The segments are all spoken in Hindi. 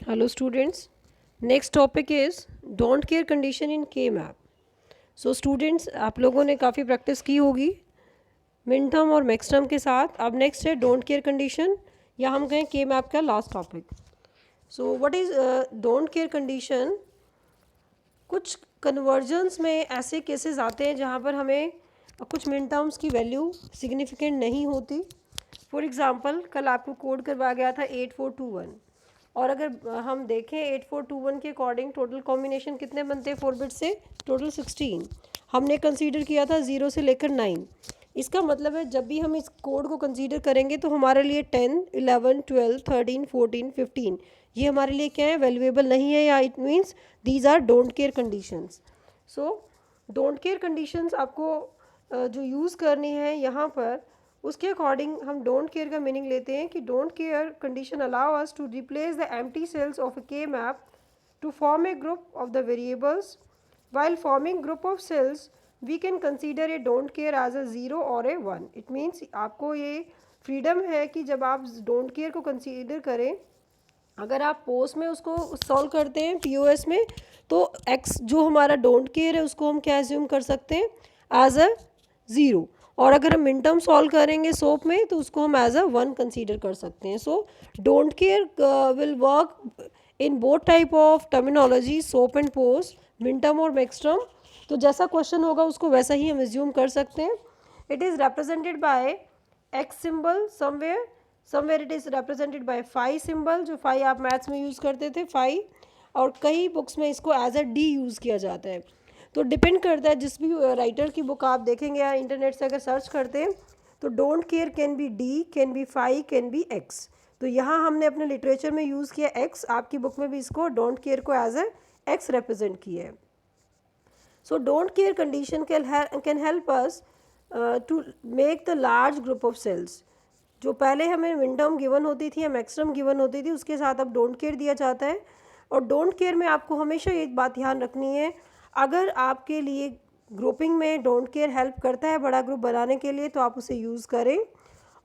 Hello students. Next topic is don't care condition in K map. So students आप लोगों ने काफ़ी प्रैक्टिस की होगी मिन टर्म और मैक्स टर्म के साथ. अब नेक्स्ट है डोंट केयर कंडीशन या हम कहें के मैप का last topic. So what is don't care condition. कुछ कन्वर्जन्स में ऐसे केसेस आते हैं जहाँ पर हमें कुछ मिन टर्म्स की वैल्यू सिग्निफिकेंट नहीं होती. फॉर एग्ज़ाम्पल कल आपको कोड करवाया गया था 8421 और अगर हम देखें 8421 के अकॉर्डिंग टोटल कॉम्बिनेशन कितने बनते हैं 4 बिट से टोटल 16. हमने कंसीडर किया था 0 से लेकर 9. इसका मतलब है जब भी हम इस कोड को कंसीडर करेंगे तो हमारे लिए 10, 11, 12, 13, 14, 15 ये हमारे लिए क्या है वैल्यूएबल नहीं है या it means these are don't care conditions. So don't care conditions आपको जो यूज़ करनी है यहाँ पर उसके अकॉर्डिंग हम डोंट केयर का मीनिंग लेते हैं कि don't care condition allow us to replace the empty cells of a K map to form a group of the variables. while forming group of cells we can consider a don't care as a 0 और a 1. it means आपको ये फ्रीडम है कि जब आप डोंट केयर को कंसीडर करें अगर आप पोस्ट में उसको सॉल्व करते हैं पीओएस में तो एक्स जो हमारा डोंट केयर है उसको हम क्या एज्यूम कर सकते हैं एज अ 0 और अगर हम मिन टर्म सॉल्व करेंगे सोप में तो उसको हम एज अ 1 कंसीडर कर सकते हैं. सो don't care will work in both type of terminology soap and post min term और मैक्स टर्म. तो जैसा क्वेश्चन होगा उसको वैसा ही हम एज्यूम कर सकते हैं. It is represented by X symbol somewhere it is represented by phi symbol जो फाई आप मैथ्स में यूज़ करते थे फाई और कई बुक्स में इसको एज अ डी यूज़ किया जाता है. तो डिपेंड करता है जिस भी राइटर की बुक आप देखेंगे या इंटरनेट से अगर सर्च करते हैं तो don't care can be D can be phi can be X. तो यहाँ हमने अपने लिटरेचर में यूज़ किया एक्स आपकी बुक में भी इसको डोंट केयर को एज अ एक्स रिप्रेजेंट किया है. So don't care condition can help us to make the large group of cells. जो पहले हमें मिन टर्म गिवन होती थी या मैक्स टर्म गिवन होती थी उसके साथ अब डोंट केयर दिया जाता है. और डोंट केयर में आपको हमेशा एक बात ध्यान रखनी है अगर आपके लिए ग्रुपिंग में डोंट केयर हेल्प करता है बड़ा ग्रुप बनाने के लिए तो आप उसे यूज़ करें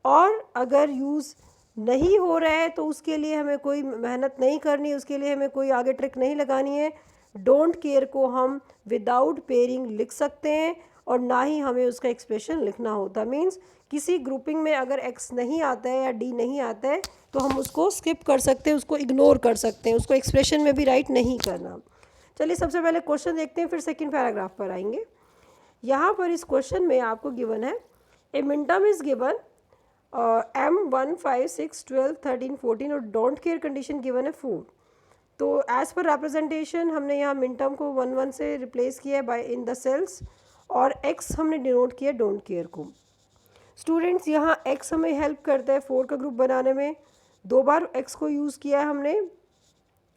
और अगर यूज़ नहीं हो रहा है तो उसके लिए हमें कोई मेहनत नहीं करनी उसके लिए हमें कोई आगे ट्रिक नहीं लगानी है. डोंट केयर को हम विदाउट पेयरिंग लिख सकते हैं और ना ही हमें उसका एक्सप्रेशन लिखना होता. मीन्स किसी ग्रुपिंग में अगर एक्स नहीं आता है या डी नहीं आता है तो हम उसको स्किप कर सकते हैं उसको इग्नोर कर सकते हैं उसको एक्सप्रेशन में भी राइट नहीं करना. चलिए सबसे पहले क्वेश्चन देखते हैं फिर सेकंड पैराग्राफ पर आएंगे. यहाँ पर इस क्वेश्चन में आपको गिवन है ए min term is given M 1 5 6 12 13 14 और डोंट केयर कंडीशन गिवन है 4. तो एज़ पर रिप्रेजेंटेशन हमने यहाँ मिन टर्म को 1 1 से रिप्लेस किया है बाय इन द सेल्स और एक्स हमने डिनोट किया डोंट केयर को. स्टूडेंट्स यहाँ एक्स हमें हेल्प करता है 4 का ग्रुप बनाने में. 2 बार एक्स को यूज़ किया है हमने.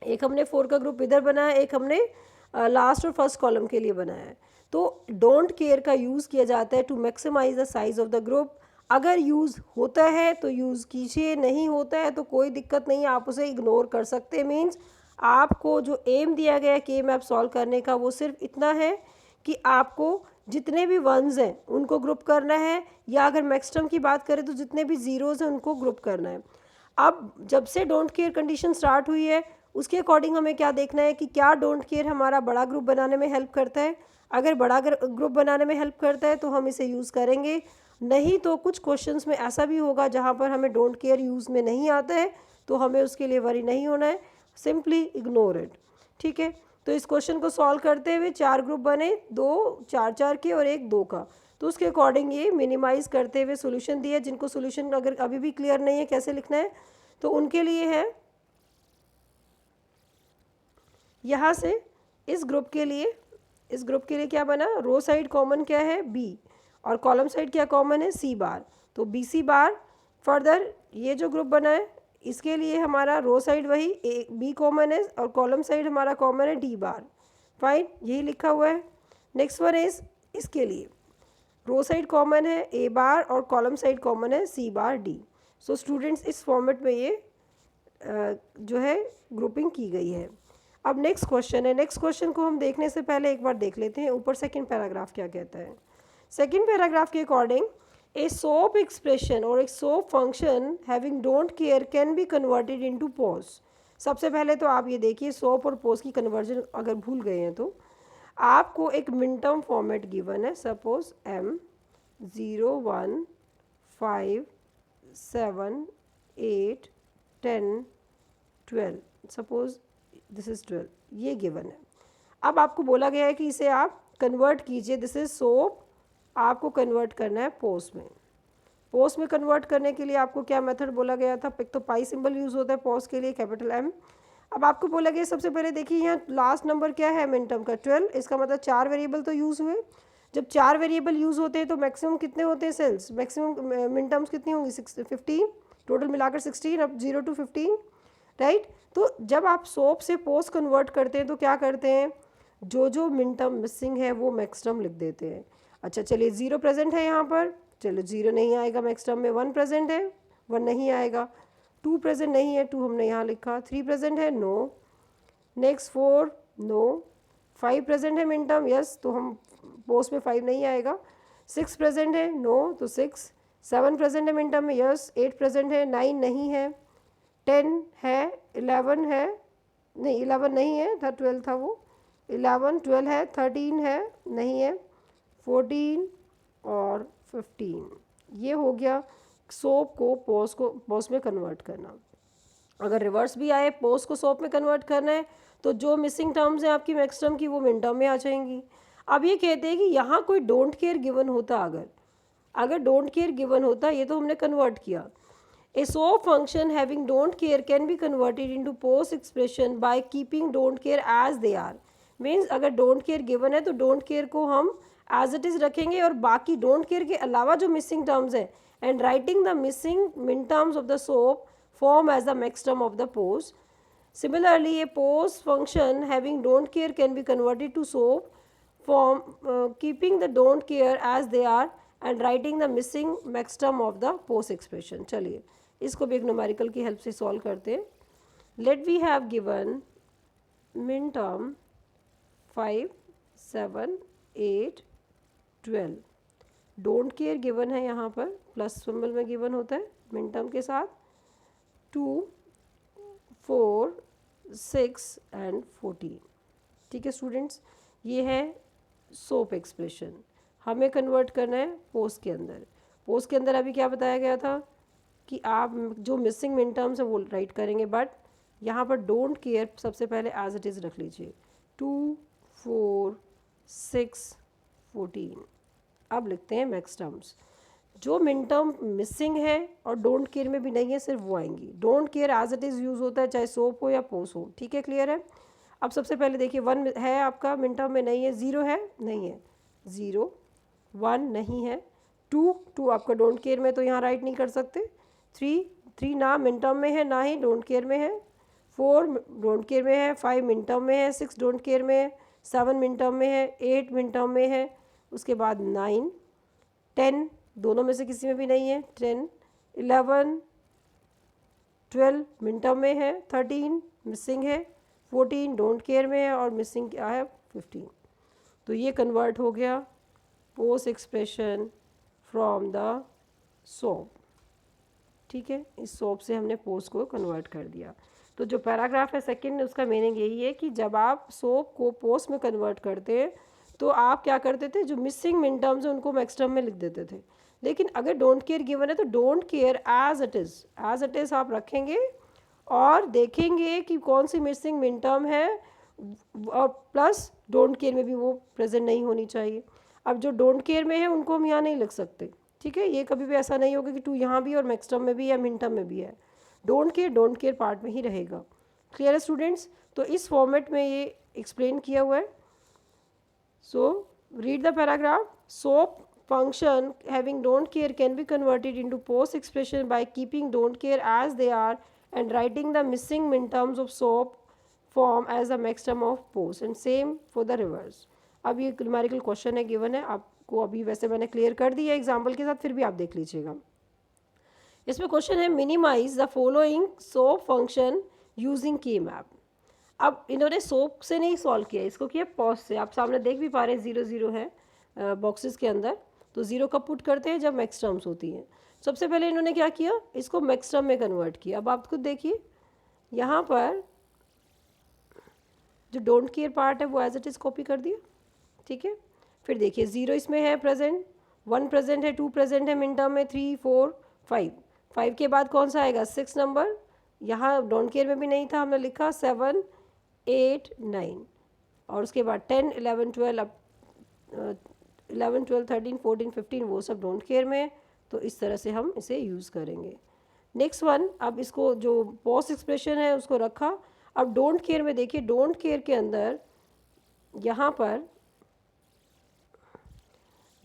एक हमने 4 का ग्रुप इधर बनाया एक हमने लास्ट और फर्स्ट कॉलम के लिए बनाया है. तो डोंट केयर का यूज़ किया जाता है to maximize the size of the group. अगर यूज़ होता है तो यूज़ कीजिए नहीं होता है तो कोई दिक्कत नहीं आप उसे इग्नोर कर सकते हैं. मीन्स आपको जो एम दिया गया है के मैप सॉल्व करने का वो सिर्फ इतना है कि आपको जितने भी वंस हैं उनको ग्रुप करना है या अगर मैक्स टर्म की बात करें तो जितने भी ज़ीरोज़ हैं उनको ग्रुप करना है. अब जब से डोंट केयर कंडीशन स्टार्ट हुई है उसके अकॉर्डिंग हमें क्या देखना है कि क्या डोंट केयर हमारा बड़ा ग्रुप बनाने में हेल्प करता है. अगर बड़ा ग्रुप बनाने में हेल्प करता है तो हम इसे यूज़ करेंगे. नहीं तो कुछ क्वेश्चंस में ऐसा भी होगा जहाँ पर हमें डोंट केयर यूज़ में नहीं आता है तो हमें उसके लिए वरी नहीं होना है. Simply ignore it. ठीक है. तो इस क्वेश्चन को सॉल्व करते हुए 4 ग्रुप बने 2 4 4 के और 1 2 का. तो उसके अकॉर्डिंग ये मिनिमाइज़ करते हुए सोल्यूशन दिया. जिनको सोल्यूशन अगर अभी भी क्लियर नहीं है कैसे लिखना है तो उनके लिए है यहाँ से इस ग्रुप के लिए क्या बना रो साइड कॉमन क्या है बी और कॉलम साइड क्या कॉमन है सी बार. तो बी सी बार. फर्दर ये जो ग्रुप बना है इसके लिए हमारा रो साइड वही ए बी कॉमन है और कॉलम साइड हमारा कॉमन है डी बार. फाइन यही लिखा हुआ है. नेक्स्ट वन इज इसके लिए रो साइड कॉमन है ए बार और कॉलम साइड कॉमन है C bar D. So students इस फॉर्मेट में ये जो है ग्रुपिंग की गई है. अब नेक्स्ट क्वेश्चन है. नेक्स्ट क्वेश्चन को हम देखने से पहले एक बार देख लेते हैं ऊपर सेकंड पैराग्राफ क्या कहता है. सेकंड पैराग्राफ के अकॉर्डिंग ए सोप एक्सप्रेशन और a soap function having don't care can be converted into pause. सबसे पहले तो आप ये देखिए सोप और पोस की कन्वर्जन अगर भूल गए हैं तो आपको एक मिन टर्म फॉर्मेट गिवन है, suppose m 0 1 5 7 8 10 12, suppose this is 12, ये गिवन है। अब आपको बोला गया है कि इसे आप कन्वर्ट कीजिए, दिस इज सोप, आपको कन्वर्ट करना है पोस में। पोस में कन्वर्ट करने के लिए आपको क्या मेथड बोला गया था, एक तो पाई सिंबल यूज़ होता है पोस के लिए, कैपिटल M। अब आपको बोला गया सबसे पहले देखिए यहाँ लास्ट नंबर क्या है मिन टर्म का 12, इसका मतलब 4 वेरिएबल तो यूज़ हुए। जब 4 वेरिएबल यूज़ होते हैं तो मैक्सिमम कितने होते हैं सेल्स, मैक्सिमम मिन टर्म्स कितनी होंगी 15, टोटल मिलाकर 16, अब 0 to 15, राइट। तो जब आप सोप से पोस कन्वर्ट करते हैं तो क्या करते हैं, जो मिन टर्म मिसिंग है वो मैक्स टर्म लिख देते हैं। अच्छा चलिए 0 प्रेजेंट है यहाँ पर, चलो 0 नहीं आएगा मैक्स टर्म में। 1 प्रेजेंट है, 1 नहीं आएगा। 2 प्रेजेंट नहीं है, 2 हमने यहाँ लिखा। 3 प्रेजेंट है, नो। Next 4, no. 5 प्रेजेंट है मिन टर्म, यस, तो हम पोस्ट में 5 नहीं आएगा। 6 प्रेजेंट है, नो, तो 6। 7 प्रेजेंट है मिन टर्म में, यस। 8 प्रेजेंट है, 9 नहीं है। 10 है, 11 है, नहीं 11 नहीं है था, 12 था वो। 11 12 है, 13 है, नहीं है, 14 और 15। ये हो गया सोप को पोस में कन्वर्ट करना। अगर रिवर्स भी आए, पोस को सोप में कन्वर्ट करना है, तो जो मिसिंग टर्म्स हैं आपकी मैक्स टर्म की वो मिन टर्म में आ जाएंगी। अब ये कहते हैं कि यहाँ कोई डोंट केयर गिवन होता, अगर डोंट केयर गिवन होता, ये तो हमने कन्वर्ट किया। A SOAP function having don't care can be converted into post expression by keeping don't care as they are. Means अगर don't care given है तो don't care को हम as it is रखेंगे और बाकी don't care के अलावा जो missing terms है and writing the missing min terms of the SOAP form as the max term of the post. Similarly, a post function having don't care can be converted to SOAP form keeping the don't care as they are and writing the missing max term of the post expression. चलिए इसको भी एक न्यूमेरिकल की हेल्प से सॉल्व करते हैं। Let we have given min term 5 7 8 12, don't care given है, यहाँ पर प्लस सिंबल में गिवन होता है मिन टर्म के साथ। 2 4 6 एंड 14। ठीक है स्टूडेंट्स, ये है सोप एक्सप्रेशन। हमें कन्वर्ट करना है पोस्ट के अंदर। पोस्ट के अंदर अभी क्या बताया गया था कि आप जो मिसिंग मिन टर्म्स है वो राइट करेंगे, बट यहाँ पर डोंट केयर सबसे पहले एज इट इज़ रख लीजिए। 2 4 6 14। अब लिखते हैं मैक्स टर्म्स। जो मिन टर्म मिसिंग है और डोंट केयर में भी नहीं है, सिर्फ वो आएंगी। Don't care as it is use होता है चाहे सोप हो या पोस हो। ठीक है, क्लियर है। अब सबसे पहले देखिए 1 है आपका मिन टर्म में, नहीं है। 0 है, नहीं है। 0 1 नहीं है। 2 आपका डोंट केयर में, तो यहाँ राइट नहीं कर सकते। 3 ना मिन टर्म में है ना ही डोंट केयर में है। 4 डोंट केयर में है। 5 मिन टर्म में है। 6 डोंट केयर में है। 7 मिन टर्म में है। 8 मिन टर्म में है। उसके बाद 9 10 दोनों में से किसी में भी नहीं है। 10 11 12 मिन टर्म में है। 13 मिसिंग है। 14 डोंट केयर में है और मिसिंग क्या है 15। तो ये कन्वर्ट हो गया post expression from the soap. ठीक है, इस सोप से हमने पोस्ट को कन्वर्ट कर दिया। तो जो पैराग्राफ है सेकंड, उसका मीनिंग यही है कि जब आप सोप को पोस्ट में कन्वर्ट करते हैं तो आप क्या करते थे, जो मिसिंग मिन टर्म्स है उनको मैक्स टर्म में लिख देते थे। लेकिन अगर डोंट केयर गिवन है तो don't care as it is आप रखेंगे और देखेंगे कि कौन सी मिसिंग मिन टर्म है, और प्लस डोंट केयर में भी वो प्रेजेंट नहीं होनी चाहिए। अब जो डोंट केयर में है उनको हम यहाँ नहीं लिख सकते। ठीक है, ये कभी भी ऐसा नहीं होगा कि 2 यहाँ भी और मैक्स टर्म में भी या मिन टर्म में भी है। डोंट केयर पार्ट में ही रहेगा। क्लियर है स्टूडेंट्स। तो इस फॉर्मेट में ये एक्सप्लेन किया हुआ है। So read the paragraph. Soap function having don't care can be converted into post expression by keeping don't care as they are and writing the missing min terms of soap form as a max term of post, and same for the reverse. अब ये न्यूमेरिकल क्वेश्चन है गिवन है आपको, अभी वैसे मैंने क्लियर कर दिया एग्जाम्पल के साथ, फिर भी आप देख लीजिएगा। इसमें क्वेश्चन है minimize the following SOP function using K map. अब इन्होंने सोप से नहीं सॉल्व किया, इसको किया पोस्ट से। आप सामने देख भी पा रहे हैं 0 0 है बॉक्सेस के अंदर। तो 0 कब पुट करते हैं, जब मैक्स टर्म्स होती हैं। सबसे पहले इन्होंने क्या किया, इसको मैक्स टर्म में कन्वर्ट किया। अब आप खुद देखिए यहाँ पर जो डोंट केयर पार्ट है वो एज इट इज़ कॉपी कर दिया, ठीक है। फिर देखिए 0 इसमें है प्रेजेंट, 1 प्रेजेंट है, 2 प्रेजेंट है, मिन टर्म में 3 4 5, 5 के बाद कौन सा आएगा 6 नंबर, यहाँ डोंट केयर में भी नहीं था, हमने लिखा 7 8 9, और उसके बाद 10 11 12 अब 11 12 13 14 15 वो सब डोंट केयर में, तो इस तरह से हम इसे यूज़ करेंगे। नेक्स्ट वन, अब इसको जो पोस्ट एक्सप्रेशन है उसको रखा। अब डोंट केयर में देखिए, डोंट केयर के अंदर यहाँ पर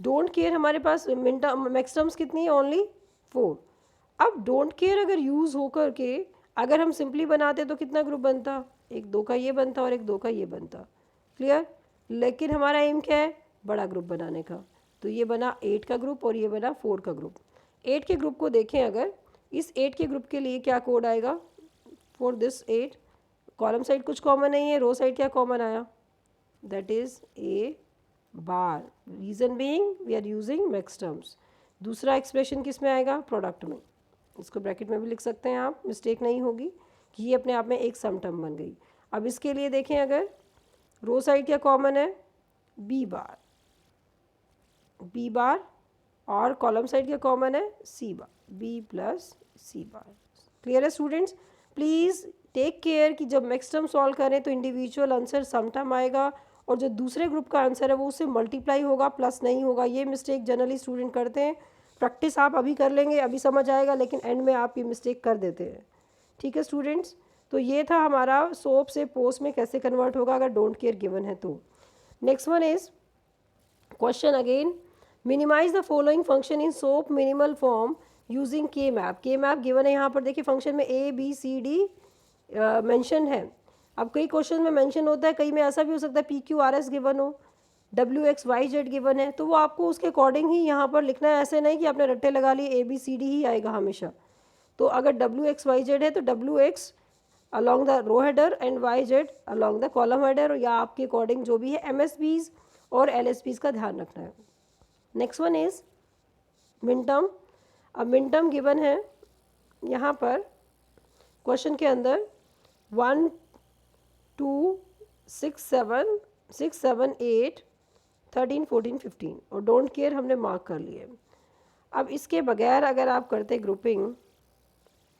डोंट केयर हमारे पास मैक्सिमम्स कितनी है, ओनली 4। अब डोंट केयर अगर यूज़ होकर के अगर हम सिंपली बनाते तो कितना ग्रुप बनता, एक 2 का ये बनता और एक 2 का ये बनता, क्लियर। लेकिन हमारा एम क्या है, बड़ा ग्रुप बनाने का, तो ये बना 8 का ग्रुप और ये बना 4 का ग्रुप। 8 के ग्रुप को देखें, अगर इस 8 के ग्रुप के लिए क्या कोड आएगा फॉर दिस 8, कॉलम साइड कुछ कॉमन नहीं है, रो साइड क्या कॉमन आया, that is a bar, reason being we are using max terms. दूसरा एक्सप्रेशन किस में आएगा, प्रोडक्ट में, इसको ब्रैकेट में भी लिख सकते हैं आप, मिस्टेक नहीं होगी कि ये अपने आप में एक सम टर्म बन गई। अब इसके लिए देखें, अगर रो साइड क्या कॉमन है, बी बार, बी बार, और कॉलम साइड क्या कॉमन है, सी बार, बी प्लस सी बार। क्लियर है स्टूडेंट्स। प्लीज़ टेक केयर कि जब मैक्स टर्म सॉल्व करें तो इंडिविजुअल आंसर सम टर्म आएगा और जो दूसरे ग्रुप का आंसर है वो उससे मल्टीप्लाई होगा, प्लस नहीं होगा। ये मिस्टेक जनरली स्टूडेंट करते हैं। प्रैक्टिस आप अभी कर लेंगे, अभी समझ आएगा, लेकिन एंड में आप ये मिस्टेक कर देते हैं, ठीक है स्टूडेंट्स। तो ये था हमारा सोप से पोस्ट में कैसे कन्वर्ट होगा अगर डोंट केयर गिवन है तो। Next one is question again, minimize the following function in SOP minimal form using K map. K map given है यहाँ पर, देखिए फंक्शन में A B C D mention है। अब कई क्वेश्चन में मेंशन होता है, कई में ऐसा भी हो सकता है P Q R S given हो, W X Y Z given है, तो वो आपको उसके अकॉर्डिंग ही यहाँ पर लिखना है। ऐसे नहीं कि आपने रट्टे लगा लिए ए बी सी डी ही आएगा हमेशा। तो अगर डब्ल्यू एक्स वाई जेड है तो W X along the row header and Y Z along the column header, या आपके अकॉर्डिंग जो भी है एम एस बीज और एल एस बीज का ध्यान रखना है। Next one is min term. अब मिन टर्म गिवन है यहाँ पर क्वेश्चन के अंदर 1 2 6 7 6 7 8 13 14 15 और डोंट केयर हमने मार्क कर लिए। अब इसके बगैर अगर आप करते ग्रुपिंग,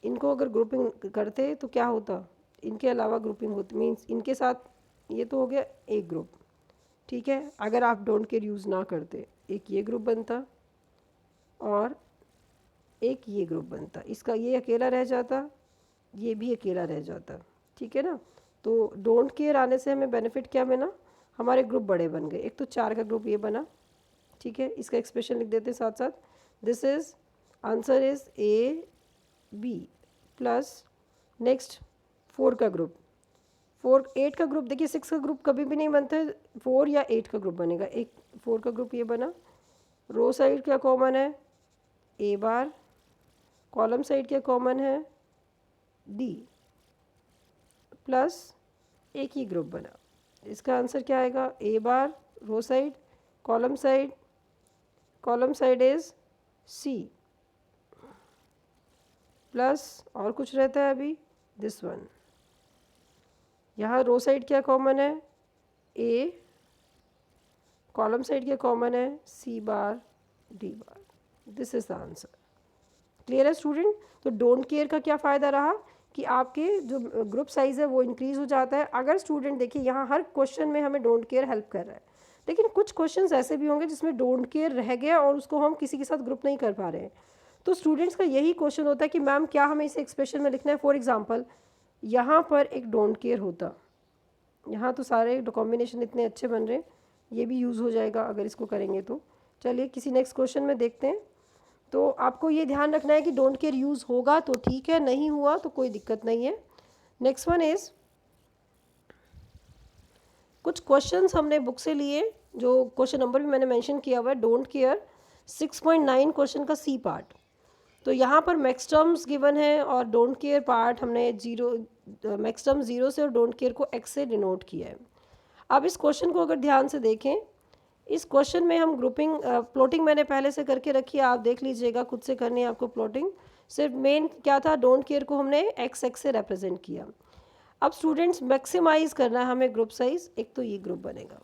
इनको अगर ग्रुपिंग करते तो क्या होता, इनके अलावा ग्रुपिंग होती, मीन्स इनके साथ ये तो हो गया एक ग्रुप, ठीक है। अगर आप डोंट केयर यूज़ ना करते, एक ये ग्रुप बनता और एक ये ग्रुप बनता, इसका ये अकेला रह जाता, ये भी अकेला रह जाता, ठीक है ना। तो डोंट केयर आने से हमें बेनिफिट क्या बना, हमारे ग्रुप बड़े बन गए। एक तो 4 का ग्रुप ये बना, ठीक है। इसका एक्सप्रेशन लिख देते साथ साथ, this is answer is A B plus next 4 का ग्रुप, 4 8 का ग्रुप, देखिए 6 का ग्रुप कभी भी नहीं बनता है, 4 या 8 का ग्रुप बनेगा। एक 4 का ग्रुप ये बना, रो साइड क्या कॉमन है, ए बार, कॉलम साइड क्या कॉमन है, डी, प्लस एक ही ग्रुप बना। इसका आंसर क्या आएगा, A bar, row side, column side is C, plus और कुछ रहता है अभी दिस वन। यहाँ रो साइड क्या कॉमन है, ए, कॉलम साइड क्या कॉमन है, C bar D bar. This is the answer. Clear है स्टूडेंट। तो डोंट केयर का क्या फ़ायदा रहा कि आपके जो ग्रुप साइज़ है वो इंक्रीज़ हो जाता है। अगर स्टूडेंट देखिए यहाँ हर क्वेश्चन में हमें डोंट केयर हेल्प कर रहा है, लेकिन कुछ क्वेश्चंस ऐसे भी होंगे जिसमें डोंट केयर रह गया और उसको हम किसी के साथ ग्रुप नहीं कर पा रहे हैं। तो स्टूडेंट्स का यही क्वेश्चन होता है कि मैम क्या हमें इसे एक्सप्रेशन में लिखना है। फॉर एग्जाम्पल यहाँ पर एक डोंट केयर होता, यहाँ तो सारे कॉम्बिनेशन इतने अच्छे बन रहे हैं, ये भी यूज़ हो जाएगा अगर इसको करेंगे तो। चलिए किसी नेक्स्ट क्वेश्चन में देखते हैं। तो आपको ये ध्यान रखना है कि डोंट केयर यूज़ होगा तो ठीक है, नहीं हुआ तो कोई दिक्कत नहीं है। नेक्स्ट वन इज़ कुछ क्वेश्चंस हमने बुक से लिए, जो क्वेश्चन नंबर भी मैंने मेंशन किया हुआ है, डोंट केयर 6.9 क्वेश्चन का सी पार्ट। तो यहाँ पर मैक्स टर्म्स गिवन है और डोंट केयर पार्ट हमने मैक्स टर्म 0 से और डोंट केयर को x से डिनोट किया है। अब इस क्वेश्चन को अगर ध्यान से देखें, इस क्वेश्चन में हम ग्रुपिंग प्लॉटिंग मैंने पहले से करके रखी है, आप देख लीजिएगा, खुद से करनी है आपको प्लॉटिंग। सिर्फ मेन क्या था, डोंट केयर को हमने x से रिप्रेजेंट किया। अब स्टूडेंट्स मैक्सिमाइज करना है हमें ग्रुप साइज। एक तो ये ग्रुप बनेगा,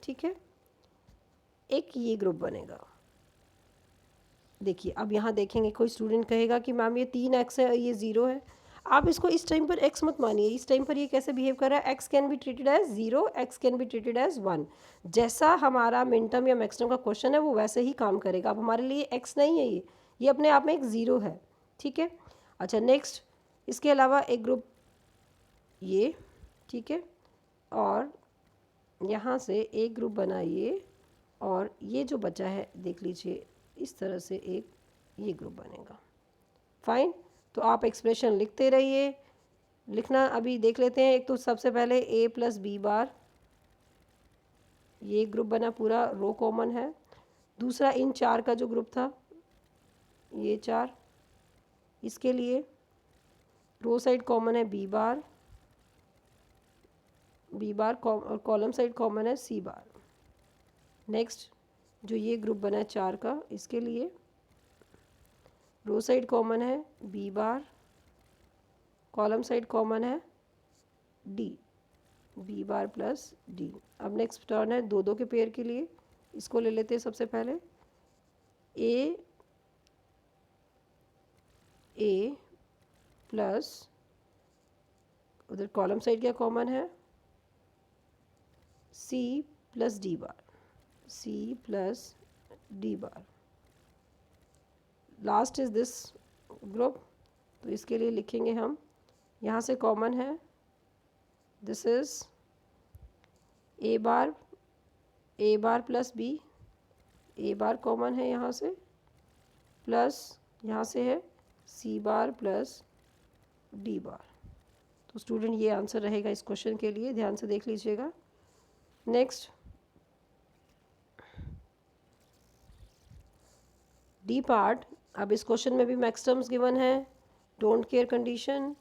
ठीक है, एक ये ग्रुप बनेगा। देखिए अब यहाँ देखेंगे कोई स्टूडेंट कहेगा कि मैम ये 3x है, ये 0 है। आप इसको इस टाइम पर x मत मानिए, इस टाइम पर ये कैसे बिहेव कर रहा है, x can be treated as 0, x can be treated as 1। जैसा हमारा मिन टर्म या मैक्स टर्म का क्वेश्चन है वो वैसे ही काम करेगा। अब हमारे लिए x नहीं है, ये अपने आप में एक 0 है, ठीक है। अच्छा नेक्स्ट, इसके अलावा एक ग्रुप ये, ठीक है, और यहाँ से एक ग्रुप बनाइए, और ये जो बचा है देख लीजिए इस तरह से एक ये ग्रुप बनेगा। फाइन, तो आप एक्सप्रेशन लिखते रहिए। लिखना अभी देख लेते हैं। एक तो सबसे पहले a प्लस बी बार, ये ग्रुप बना, पूरा रो कॉमन है। दूसरा इन 4 का जो ग्रुप था, ये 4, इसके लिए रो साइड कॉमन है बी बार, और कॉलम साइड कॉमन है सी बार। नेक्स्ट जो ये ग्रुप बना है 4 का, इसके लिए रो साइड कॉमन है B bar, column side common है D, B bar plus D. अब नेक्स्ट टर्न है 2 के पेयर के लिए, इसको ले लेते हैं सबसे पहले। ए प्लस, उधर कॉलम साइड क्या कॉमन है, C plus D bar, C plus D bar. Last is this group, तो इसके लिए लिखेंगे हम, यहाँ से कॉमन है, this is A bar plus B, A bar common है यहाँ से, प्लस यहाँ से है सी बार प्लस डी बार। तो स्टूडेंट ये आंसर रहेगा इस क्वेश्चन के लिए, ध्यान से देख लीजिएगा। Next D part. अब इस क्वेश्चन में भी मैक्स टर्म्स गिवन है, डोंट केयर कंडीशन।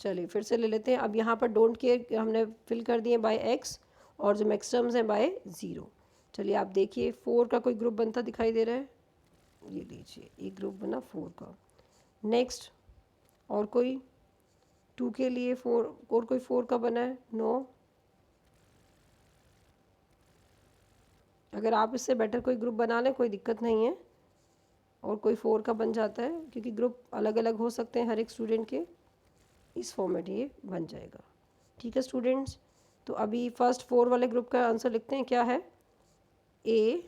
चलिए फिर से ले लेते हैं। अब यहाँ पर डोंट केयर हमने फिल कर दिए बाय x, और जो मैक्स टर्म्स हैं बाय 0। चलिए आप देखिए 4 का कोई ग्रुप बनता दिखाई दे रहा है, ये लीजिए एक ग्रुप बना 4 का। नेक्स्ट और कोई 2 के लिए 4, और कोई 4 का बना है, नो। अगर आप इससे बेटर कोई ग्रुप बना लें कोई दिक्कत नहीं है, और कोई 4 का बन जाता है, क्योंकि ग्रुप अलग अलग हो सकते हैं हर एक स्टूडेंट के। इस फॉर्मेट ये बन जाएगा, ठीक है स्टूडेंट्स। तो अभी फर्स्ट 4 वाले ग्रुप का आंसर लिखते हैं, क्या है, ए,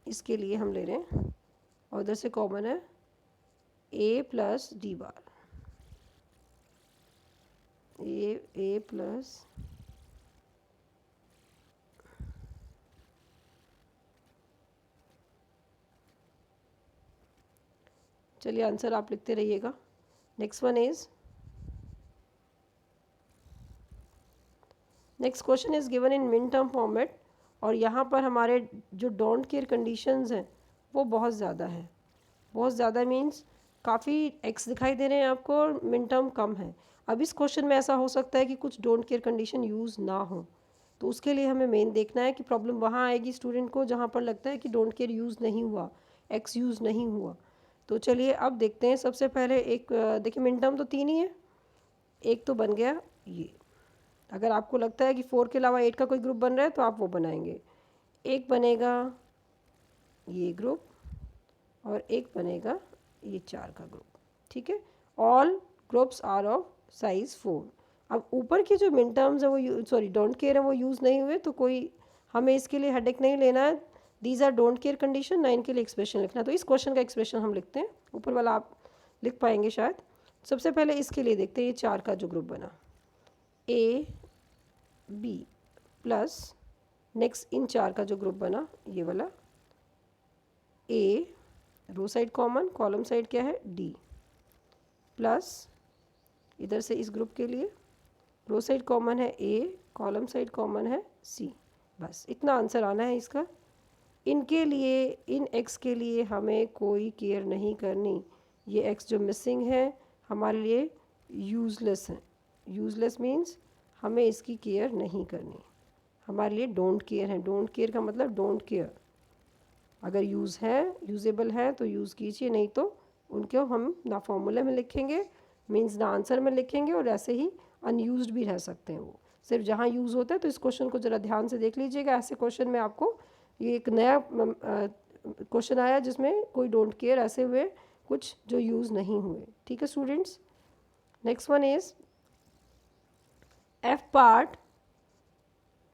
इसके लिए हम ले रहे हैं, और उधर से कॉमन है ए प्लस डी बार, ए प्लस चलिए आंसर आप लिखते रहिएगा। Next one is, next question is given in min term format, और यहाँ पर हमारे जो डोंट केयर कंडीशंस हैं वो बहुत ज़्यादा है। बहुत ज़्यादा मीन्स काफ़ी एक्स दिखाई दे रहे हैं आपको, और मिन टर्म कम है। अब इस क्वेश्चन में ऐसा हो सकता है कि कुछ डोंट केयर कंडीशन यूज़ ना हो, तो उसके लिए हमें मेन देखना है कि प्रॉब्लम वहाँ आएगी स्टूडेंट को जहाँ पर लगता है कि डोंट केयर यूज़ नहीं हुआ, एक्स यूज़ नहीं हुआ। तो चलिए अब देखते हैं। सबसे पहले एक देखिए मिन टर्म तो 3 ही है, एक तो बन गया ये। अगर आपको लगता है कि 4 के अलावा 8 का कोई ग्रुप बन रहा है तो आप वो बनाएंगे। एक बनेगा ये ग्रुप, और एक बनेगा ये 4 का ग्रुप, ठीक है। All groups are of size 4। अब ऊपर की जो मिन टर्म्स है वो डोंट केयर है वो यूज़ नहीं हुए, तो कोई हमें इसके लिए हेडेक नहीं लेना है। These are don't care condition, ना इनके लिए एक्सप्रेशन लिखना। तो इस क्वेश्चन का एक्सप्रेशन हम लिखते हैं, ऊपर वाला आप लिख पाएंगे शायद। सबसे पहले इसके लिए देखते हैं ये 4 का जो ग्रुप बना, A B plus, next in 4 का जो ग्रुप बना ये वाला, A row side common, column side क्या है डी, प्लस इधर से इस ग्रुप के लिए रो साइड कॉमन है ए, कॉलम साइड कॉमन है सी। बस इतना आंसर आना है इसका। इनके लिए, इन एक्स के लिए हमें कोई केयर नहीं करनी। ये एक्स जो मिसिंग है हमारे लिए यूज़लेस है। यूज़लेस मीन्स हमें इसकी केयर नहीं करनी, हमारे लिए डोंट केयर है। डोंट केयर का मतलब डोंट केयर। अगर यूजेबल है तो यूज़ कीजिए, नहीं तो उनको हम ना फॉर्मूले में लिखेंगे, मीन्स ना आंसर में लिखेंगे, और ऐसे ही अनयूज्ड भी रह सकते हैं वो। सिर्फ जहाँ यूज़ होता है तो इस क्वेश्चन को ज़रा ध्यान से देख लीजिएगा। ऐसे क्वेश्चन में आपको ये एक नया क्वेश्चन आया जिसमें कोई डोंट केयर ऐसे हुए कुछ जो यूज़ नहीं हुए। ठीक है students, next one is F part.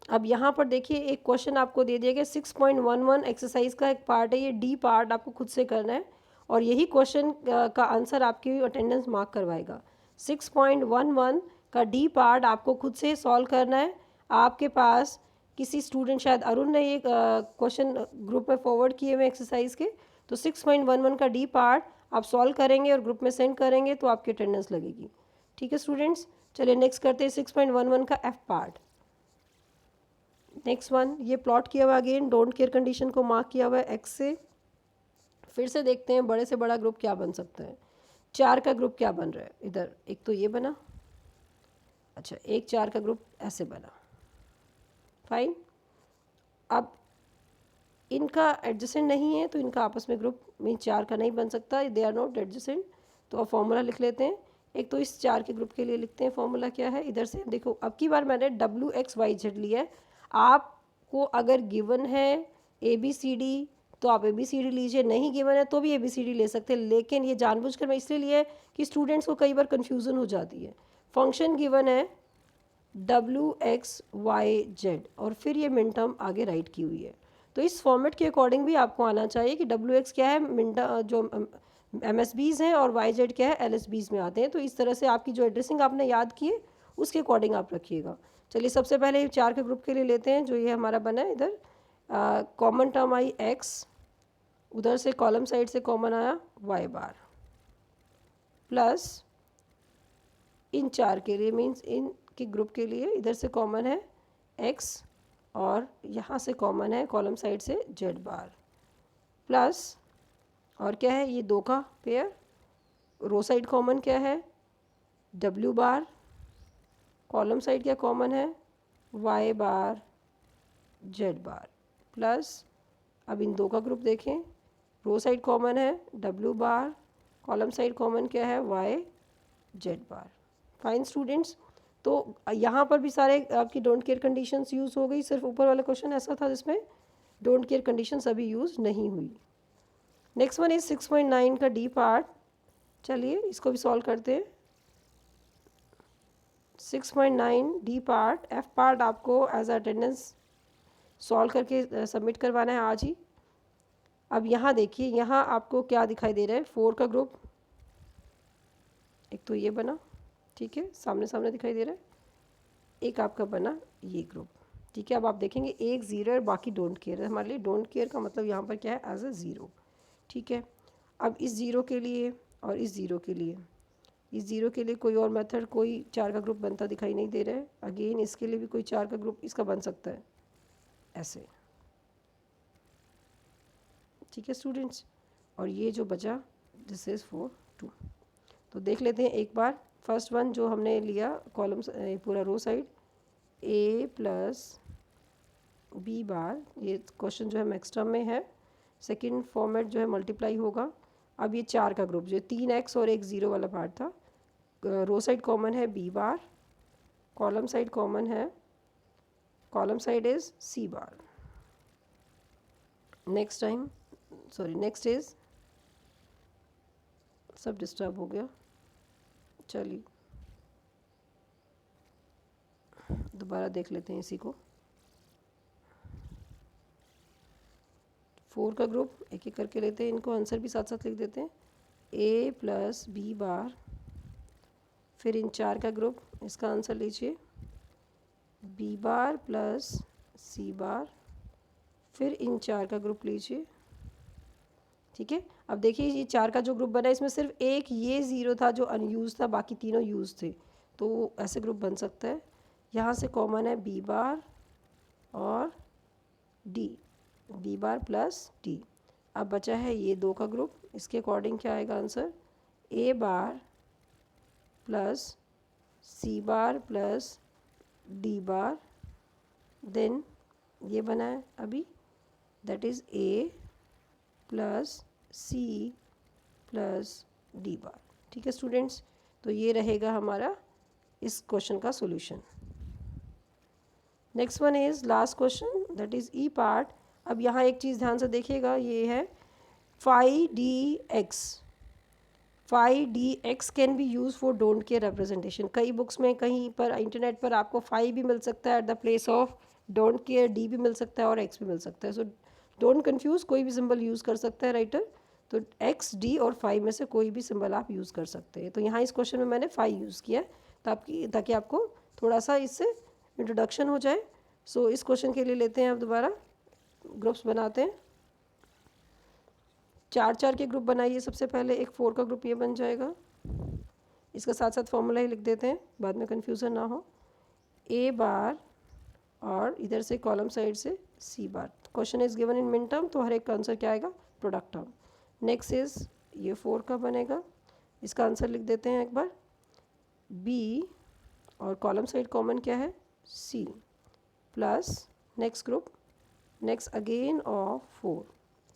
अब यहाँ पर देखिए एक क्वेश्चन आपको दे दिया गया 6.11 एक्सरसाइज का एक पार्ट है, ये डी पार्ट आपको खुद से करना है और यही क्वेश्चन का आंसर आपकी अटेंडेंस मार्क करवाएगा। 6.11 का डी पार्ट आपको खुद से सॉल्व करना है। आपके पास किसी स्टूडेंट, शायद अरुण ने ये क्वेश्चन ग्रुप में फॉरवर्ड किए हुए एक्सरसाइज के, तो 6.11 का डी पार्ट आप सॉल्व करेंगे और ग्रुप में सेंड करेंगे तो आपकी अटेंडेंस लगेगी। ठीक है स्टूडेंट्स, चलिए नेक्स्ट करते हैं 6.11 का एफ पार्ट। नेक्स्ट वन, ये प्लॉट किया हुआ अगेन डोंट केयर कंडीशन को मार्क किया हुआ है एक्स से। फिर से देखते हैं बड़े से बड़ा ग्रुप क्या बन सकता है। 4 का ग्रुप क्या बन रहा है, इधर एक तो ये बना, अच्छा एक 4 का ग्रुप ऐसे बना, फाइन। अब इनका एडजेसेंट नहीं है तो इनका आपस में ग्रुप मीन 4 का नहीं बन सकता, दे आर नॉट एडजेसेंट। तो अब फॉर्मूला लिख लेते हैं। एक तो इस 4 के ग्रुप के लिए लिखते हैं फॉर्मूला क्या है, इधर से देखो अब की बार मैंने WXYZ लिया है। आपको अगर गिवन है ABCD तो आप ABCD लीजिए, नहीं गिवन है तो भी ABCD ले सकते हैं, लेकिन ये जानबूझकर मैं इसलिए लिया है कि स्टूडेंट्स को कई बार कन्फ्यूज़न हो जाती है। फंक्शन गिवन है WXYZ और फिर ये मिन टर्म आगे राइट की हुई है, तो इस फॉर्मेट के अकॉर्डिंग भी आपको आना चाहिए कि WX क्या है, मिन जो MSBs हैं और YZ क्या है, LSBs में आते हैं। तो इस तरह से आपकी जो एड्रेसिंग आपने याद की है उसके अकॉर्डिंग आप रखिएगा। चलिए सबसे पहले 4 के ग्रुप के लिए लेते हैं, जो ये हमारा बना है इधर कॉमन टर्म आई X, उधर से कॉलम साइड से कॉमन आया Y बार, प्लस इन 4 के लिए मीन्स इन के ग्रुप के लिए इधर से कॉमन है X और यहाँ से कॉमन है कॉलम साइड से Z बार, प्लस और क्या है ये 2 का पेयर, रो साइड कॉमन क्या है W बार, कॉलम साइड क्या कॉमन है Y बार Z बार, प्लस अब इन 2 का ग्रुप देखें, रो साइड कॉमन है W बार, कॉलम साइड कॉमन क्या है Y Z बार। फाइन स्टूडेंट्स, तो यहाँ पर भी सारे आपकी डोंट केयर कंडीशंस यूज़ हो गई, सिर्फ ऊपर वाला क्वेश्चन ऐसा था जिसमें डोंट केयर कंडीशंस अभी यूज़ नहीं हुई। नेक्स्ट वन इज 6.9 का डी पार्ट, चलिए इसको भी सॉल्व करते हैं। 6.9 डी पार्ट, एफ पार्ट आपको एज अटेंडेंस सॉल्व करके सबमिट करवाना है आज ही। अब यहाँ देखिए, यहाँ आपको क्या दिखाई दे रहा है, 4 का ग्रुप, एक तो ये बना, ठीक है सामने सामने दिखाई दे रहा है, एक आपका बना ये ग्रुप, ठीक है। अब आप देखेंगे एक 0 और बाकी डोंट केयर है, हमारे लिए डोंट केयर का मतलब यहाँ पर क्या है एज अ 0, ठीक है। अब इस 0 के लिए और इस 0 के लिए, इस 0 के लिए कोई और मेथड, कोई 4 का ग्रुप बनता दिखाई नहीं दे रहा है। अगेन इसके लिए भी कोई 4 का ग्रुप इसका बन सकता है ऐसे, ठीक है स्टूडेंट्स। और ये जो बचा दिस इज़ 4 2, तो देख लेते हैं एक बार। फर्स्ट वन जो हमने लिया कॉलम पूरा रो साइड A प्लस B बार, ये क्वेश्चन जो है मैक्स टर्म में है, सेकंड फॉर्मेट जो है मल्टीप्लाई होगा। अब ये 4 का ग्रुप जो 3x और एक 0 वाला पार्ट था, रो साइड कॉमन है B बार, कॉलम साइड कॉमन है, column side is C bar. Next is, सब डिस्टर्ब हो गया, चलिए दोबारा देख लेते हैं इसी को। 4 का ग्रुप एक एक करके लेते हैं, इनको आंसर भी साथ साथ लिख देते हैं, A प्लस B बार, फिर इन 4 का ग्रुप, इसका आंसर लीजिए B बार प्लस C बार, फिर इन 4 का ग्रुप लीजिए, ठीक है। अब देखिए ये 4 का जो ग्रुप बना है इसमें सिर्फ एक ये 0 था जो अनयूज था, बाकी तीनों यूज थे, तो ऐसे ग्रुप बन सकता है। यहाँ से कॉमन है B बार और D, B बार प्लस D। अब बचा है ये 2 का ग्रुप, इसके अकॉर्डिंग क्या आएगा answer, A bar plus C bar plus D bar, then ये बना है अभी that is A plus C plus D bar. ठीक है स्टूडेंट्स, तो ये रहेगा हमारा इस क्वेश्चन का solution. Next one is last question, that is E part. अब यहाँ एक चीज़ ध्यान से देखिएगा, ये है phi D X. Phi D X can be use for don't care representation. कई बुक्स में, कहीं पर इंटरनेट पर आपको फाई भी मिल सकता है at the place of don't care, D भी मिल सकता है और एक्स भी मिल सकता है। सो डोंट कंफ्यूज, कोई भी सिंबल यूज़ कर सकता है राइटर। तो एक्स, डी और फाई में से कोई भी सिंबल आप यूज़ कर सकते हैं। तो यहाँ इस क्वेश्चन में मैंने फाई यूज़ किया है ताकि आपको थोड़ा सा इससे इंट्रोडक्शन हो जाए। सो इस क्वेश्चन के लिए लेते हैं अब दोबारा ग्रुप्स बनाते हैं। 4 के ग्रुप बनाइए। सबसे पहले एक 4 का ग्रुप ये बन जाएगा। इसका साथ साथ फॉर्मूला ही लिख देते हैं, बाद में कन्फ्यूज़न ना हो। ए बार और इधर से कॉलम साइड से C bar. Question is given in minterm, तो हर एक का आंसर क्या आएगा? Product term. नेक्स्ट इज ये 4 का बनेगा, इसका आंसर लिख देते हैं एक बार, बी और कॉलम साइड कॉमन क्या है? C plus next group, next again of 4।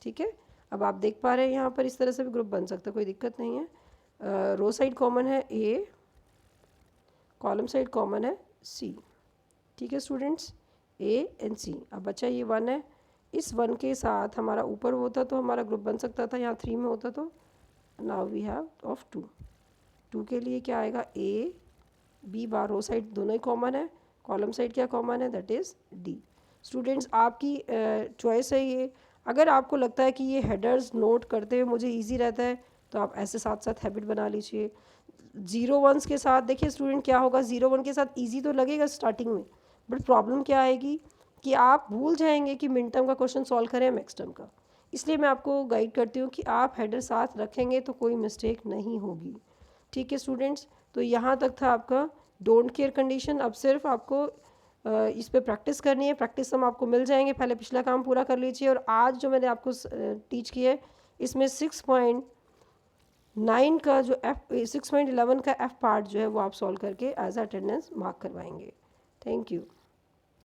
ठीक है, अब आप देख पा रहे हैं यहाँ पर इस तरह से भी ग्रुप बन सकता है, कोई दिक्कत नहीं है। रो साइड कॉमन है ए, कॉलम साइड कॉमन है सी। ठीक है स्टूडेंट्स, ए एंड सी। अब बच्चा ये 1 है, इस 1 के साथ हमारा ऊपर होता तो हमारा ग्रुप बन सकता था, यहाँ 3 में होता तो नाउ वी हैव ऑफ 2। 2 के लिए क्या आएगा? A B bar, row side दोनों ही कॉमन है, कॉलम साइड क्या कॉमन है? That is D. स्टूडेंट्स आपकी चॉइस है ये। अगर आपको लगता है कि ये हेडर्स नोट करते हुए मुझे इजी रहता है तो आप ऐसे साथ साथ हैबिट बना लीजिए। 0 1s के साथ देखिए स्टूडेंट क्या होगा, 0 1 के साथ इजी तो लगेगा स्टार्टिंग में, बट प्रॉब्लम क्या आएगी कि आप भूल जाएंगे कि मिड टर्म का क्वेश्चन सॉल्व करें मैक्स टर्म का। इसलिए मैं आपको गाइड करती हूँ कि आप हेडर साथ रखेंगे तो कोई मिस्टेक नहीं होगी। ठीक है स्टूडेंट्स, तो यहाँ तक था आपका डोंट केयर कंडीशन। अब सिर्फ आपको इस पे प्रैक्टिस करनी है, प्रैक्टिस हम आपको मिल जाएंगे। पहले पिछला काम पूरा कर लीजिए, और आज जो मैंने आपको टीच किया है इसमें 6.9 का जो 6.11 का एफ पार्ट जो है वो आप सॉल्व करके एज अटेंडेंस मार्क करवाएंगे। Thank you.